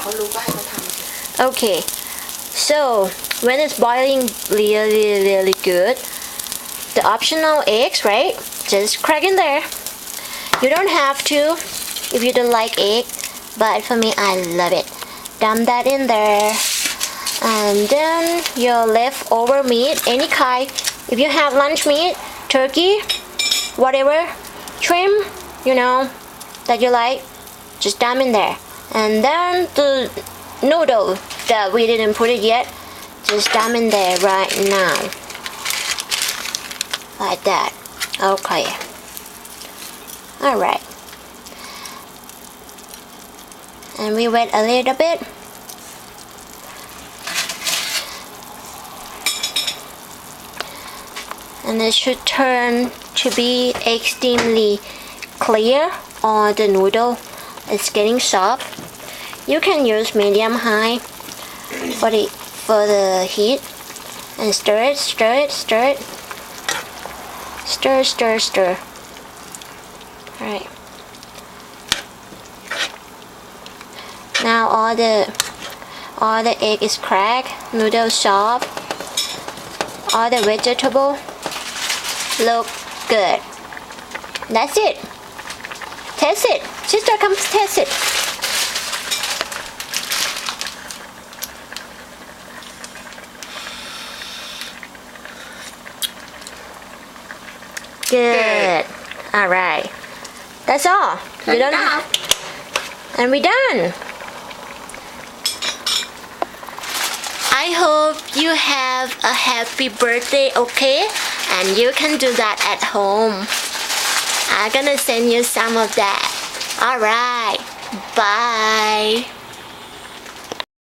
เขารู้ก็ให้เขาทำสิ Okay, so when it's boiling really good, the optional eggs, right? Just crack in there. You don't have to if you don't like egg, but for me, I love it. Dump that in there. And then your leftover meat, any kind. If you have lunch meat, turkey, whatever, shrimp, that you like, just dump in there. And then the noodle that we didn't put it yet, just dump in there right now. Like that. Okay. Alright. And we wait a little bit. And it should turn to be extremely clear, or the noodle is getting soft. You can use medium high for the heat, and stir it. Stir. Alright. Now all the egg is cracked, noodle soft, all the vegetable look good. That's it. Taste it. Sister, come taste it. Good. Alright. That's all. We don't have. And we're done. I hope you have a happy birthday, okay? And you can do that at home. I'm gonna send you some of that. Alright. Bye.